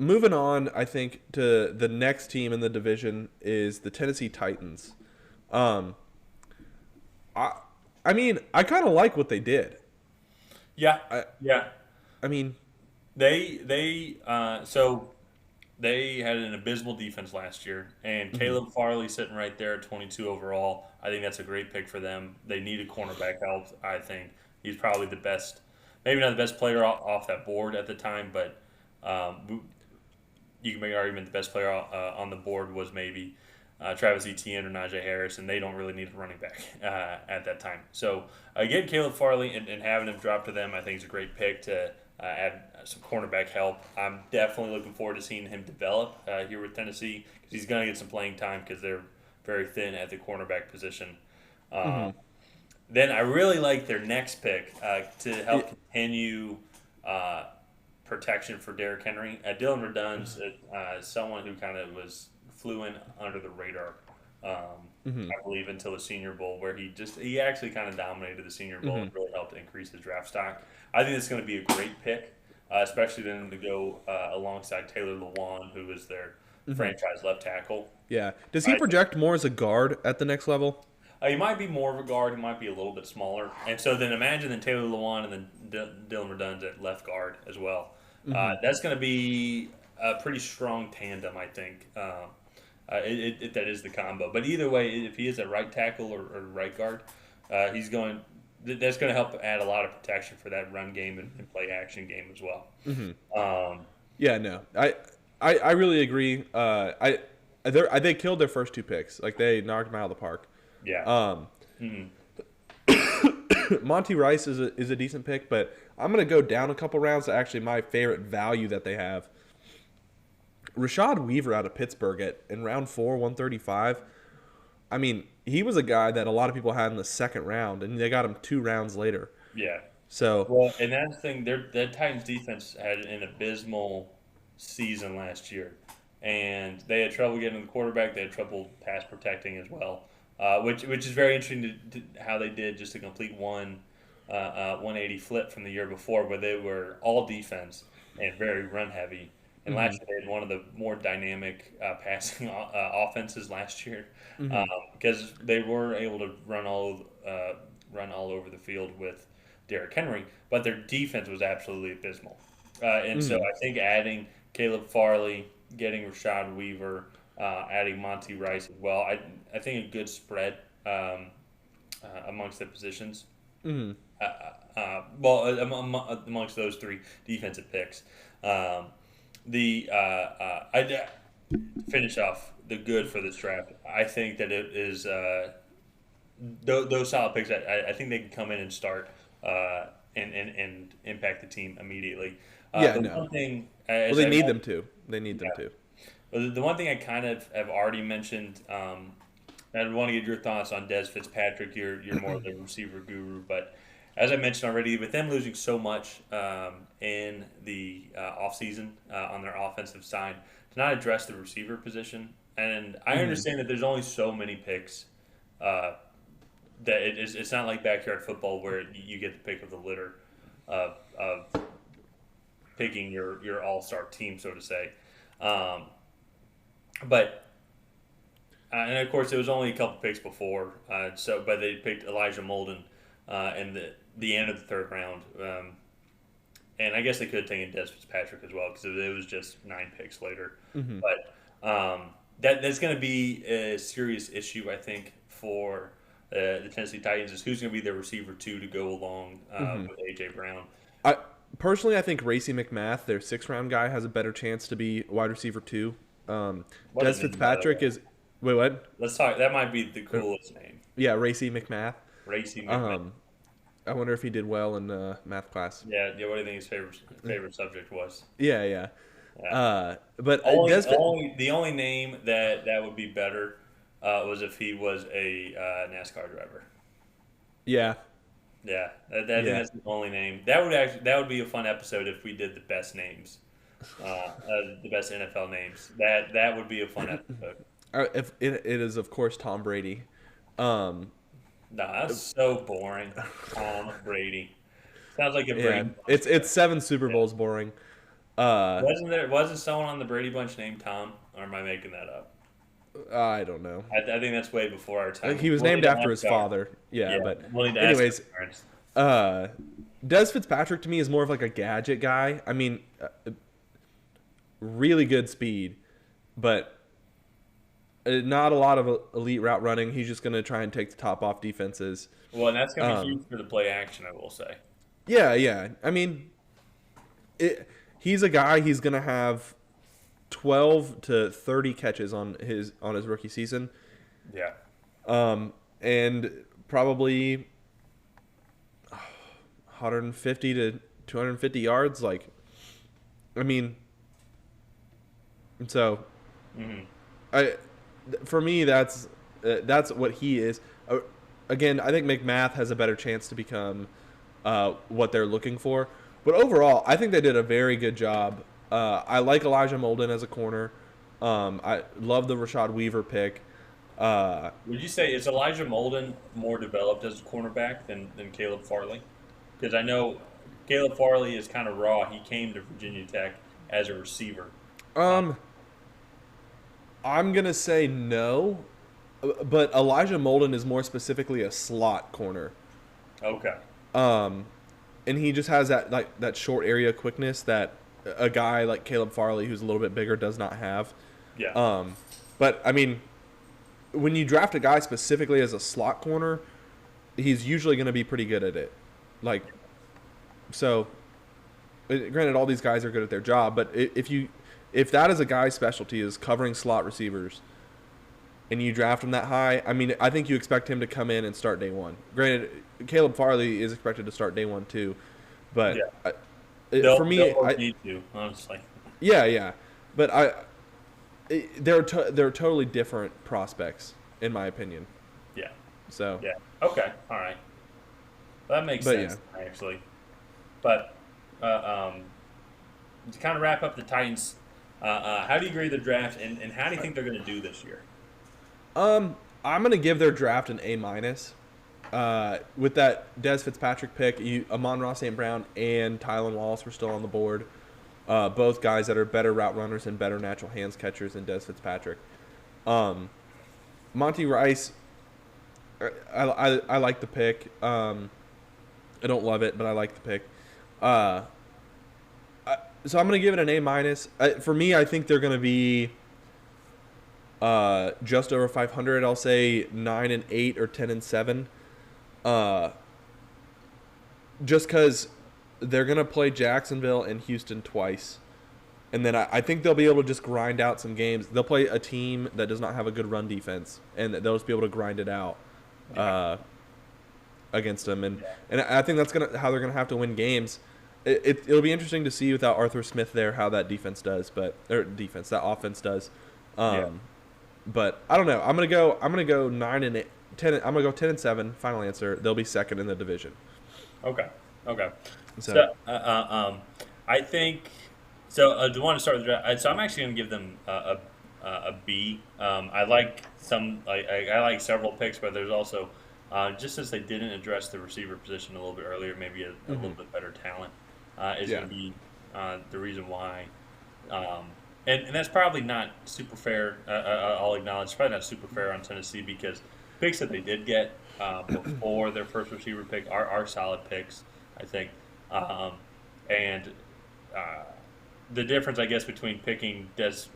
moving on, I think to the next team in the division is the Tennessee Titans. Um, I I mean, I kind of like what they did. Yeah, I yeah. I mean, So they had an abysmal defense last year, and mhm, Caleb Farley sitting right there at 22 overall. I think that's a great pick for them. They needed cornerback help. I think he's probably the best, maybe not the best player off that board at the time, but you can make an argument the best player on the board was maybe Travis Etienne or Najee Harris, and they don't really need a running back at that time. So getting Caleb Farley and having him drop to them, I think is a great pick to add some cornerback help. I'm definitely looking forward to seeing him develop here with Tennessee because he's going to get some playing time because they're very thin at the cornerback position. Uh, mhm. then I really like their next pick to Yeah, help continue uh, protection for Derrick Henry. Dylan Redun's someone who kind of flew in under the radar, mhm, I believe, until the Senior Bowl, where he actually kind of dominated the Senior Bowl and mhm. really helped increase his draft stock. I think it's going to be a great pick, especially then to go alongside Taylor Lewan, who is their Mhm. franchise left tackle. Yeah. Does he I think project more as a guard at the next level? he might be more of a guard. He might be a little bit smaller. And so then imagine then Taylor Lewan and then Dylan Redun's at left guard as well. Mhm. That's going to be a pretty strong tandem, I think. That is the combo. But either way, if he is at right tackle or right guard, he's going. That's going to help add a lot of protection for that run game and play action game as well. Mhm. Um, Yeah, no. I really agree. They killed their first two picks. Like they knocked them out of the park. yeah. Um, Mhm. Monty Rice is a decent pick, but I'm gonna go down a couple rounds to actually my favorite value that they have. Rashad Weaver out of Pittsburgh in round four, 135. I mean, he was a guy that a lot of people had in the second round, and they got him 2 rounds later. Yeah. So, Well, and that's the thing. Their Titans defense had an abysmal season last year, and they had trouble getting to the quarterback. They had trouble pass protecting as well, which is very interesting how they did just a complete 180 flip from the year before, where they were all defense and very run heavy. And hmm last year they had one of the more dynamic passing offenses last year hmm because they were able to run all over the field with Derrick Henry, but their defense was absolutely abysmal. And so hmm I think adding Caleb Farley, getting Rashad Weaver, adding Monty Rice as well, I think a good spread amongst the positions. hmm Amongst those three defensive picks. Um, I finish off the good for this draft. I think that it is those solid picks. I think they can come in and start and impact the team immediately. yeah, The no. one thing, Well, as they I need them to. They need them yeah, to. but the one thing I kind of have already mentioned, and I want to get your thoughts on Des Fitzpatrick. You're more of the receiver guru, but as I mentioned already, with them losing so much in the offseason on their offensive side, to not address the receiver position, and I hmm understand that there's only so many picks. Uh, that it's not like backyard football where you get the pick of the litter of picking your all star team, so to say. Um, but and of course, it was only a couple picks before. But they picked Elijah Molden in the end of the third round. And I guess they could have taken Des Fitzpatrick as well because it was just 9 picks later. hmm But that's going to be a serious issue, I think, for the Tennessee Titans is who's going to be their receiver two to go along hmm with AJ Brown. I personally, I think Racy McMath, their 6th round guy, has a better chance to be wide receiver two. What Des a name, by the Fitzpatrick way. is wait what? Let's talk. That might be the coolest name, Yeah, Racy McMath. Racy McMahon. Um, I wonder if he did well in math class. Yeah, yeah. What do you think his favorite subject was? Yeah, yeah. Yeah. But The only name that would be better was if he was a NASCAR driver. yeah, Yeah, I think yeah. that's the only name. That would be a fun episode if we did the best names, the best NFL names. That would be a fun episode. If it is of course Tom Brady. Um, No, that's so boring. Tom Brady sounds like a Brady yeah, bunch. it's 7 Super Bowls boring. Uh, wasn't someone on the Brady Bunch named Tom, or am I making that up? I don't know. I think that's way before our time. He was We'll need named to after his ask our father. Yeah, yeah. but We'll need to ask anyways, our parents. uh, Des Fitzpatrick to me is more of like a gadget guy. I mean, really good speed, but not a lot of elite route running. He's just going to try and take the top off defenses. Well, and that's going to be Um, huge for the play action, I will say. yeah, yeah. I mean, he's a guy. He's going to have 12 to 30 catches on his rookie season, Yeah. and probably 150 to 250 yards. Like, I mean, so Hmm. I for me that's what he is. Again, I think McMath has a better chance to become what they're looking for. But overall, I think they did a very good job. I like Elijah Molden as a corner. I love the Rashad Weaver pick. Uh, Would you say is Elijah Molden more developed as a cornerback than Caleb Farley? Because I know Caleb Farley is kind of raw. He came to Virginia Tech as a receiver. Uh, um, I'm gonna say no, but Elijah Molden is more specifically a slot corner. okay. Um, and he just has that short area quickness that a guy like Caleb Farley, who's a little bit bigger, does not have. Yeah. Um, but I mean, when you draft a guy specifically as a slot corner, he's usually going to be pretty good at it. Like, so, granted, all these guys are good at their job, but if that is a guy's specialty is covering slot receivers, and you draft him that high, I mean, I think you expect him to come in and start day one. Granted, Caleb Farley is expected to start day one too, but Yeah. They'll for me, they'll need to honestly. yeah, yeah, but they're totally different prospects in my opinion. Yeah. So, Yeah. Okay. All right. Well, that makes but sense yeah, actually. But to kind of wrap up the Titans, how do you agree with the draft, and how do you think they're going to do this year? I'm gonna give their draft an A minus. With that Des Fitzpatrick pick, Amon-Ra St. Brown and Tylan Wallace were still on the board. Both guys that are better route runners and better natural hands catchers than Des Fitzpatrick. Monty Rice, I like the pick. I don't love it, but I like the pick. Uh, so I'm gonna give it an A minus. For me, I think they're gonna be just over 500. I'll say 9-8 or 10-7. Uh, just because they're gonna play Jacksonville and Houston twice, and then I think they'll be able to just grind out some games. They'll play a team that does not have a good run defense, and they'll just be able to grind it out Yeah. against them. Yeah. And I think that's how they're gonna have to win games. It'll be interesting to see without Arthur Smith there how that defense does, that offense does. Yeah. Um, but I don't know. I'm gonna go 9-8, 10. I'm gonna go 10-7. Final answer. They'll be second in the division. Okay. Okay. So So, I think so. Do you want to start with the draft? So I'm actually going to give them a B. I like I like several picks, but there's also just as they didn't address the receiver position a little bit earlier, maybe a little hmm bit better talent is yeah. going to be the reason why. Um, and that's probably not super fair. I'll acknowledge it's probably not super fair on Tennessee because picks that they did get before their first receiver pick are solid picks, I think. Um, and uh, the difference, I guess, between picking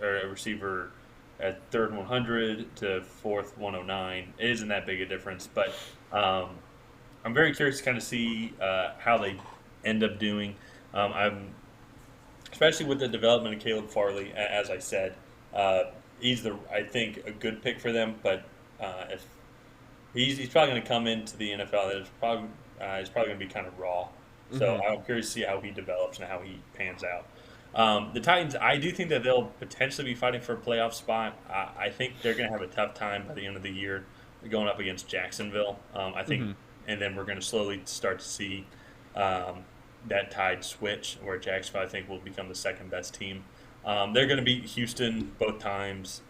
or a receiver at third 100 to fourth 109 isn't that big a difference. But um, I'm very curious to kind of see how they end up doing. I'm especially with the development of Caleb Farley, as I said, he's I think a good pick for them. But if he's probably going to come into the NFL, he's probably going to be kind of raw. So hmm I'm curious to see how he develops and how he pans out. The Titans, I do think that they'll potentially be fighting for a playoff spot. I think they're going to have a tough time by the end of the year going up against Jacksonville. I think, hmm and then we're going to slowly start to see um, that tide switch where Jacksonville, I think, will become the second best team. They're going to beat Houston both times,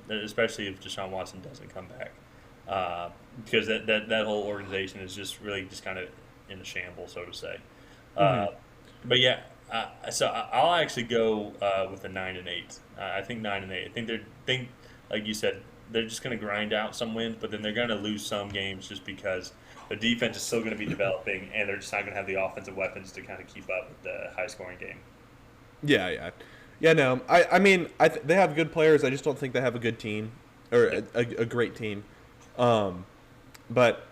especially if Deshaun Watson doesn't come back, because that whole organization is just really just kind of in a shamble, so to say. hmm Uh, but yeah, I'll actually go with a 9-8. I think 9-8. I think like you said, they're just going to grind out some wins, but then they're going to lose some games just because the defense is still going to be developing, and they're just not going to have the offensive weapons to kind of keep up with the high scoring game. Yeah, yeah, yeah. No, they have good players. I just don't think they have a good team or Yeah. a great team. Um, but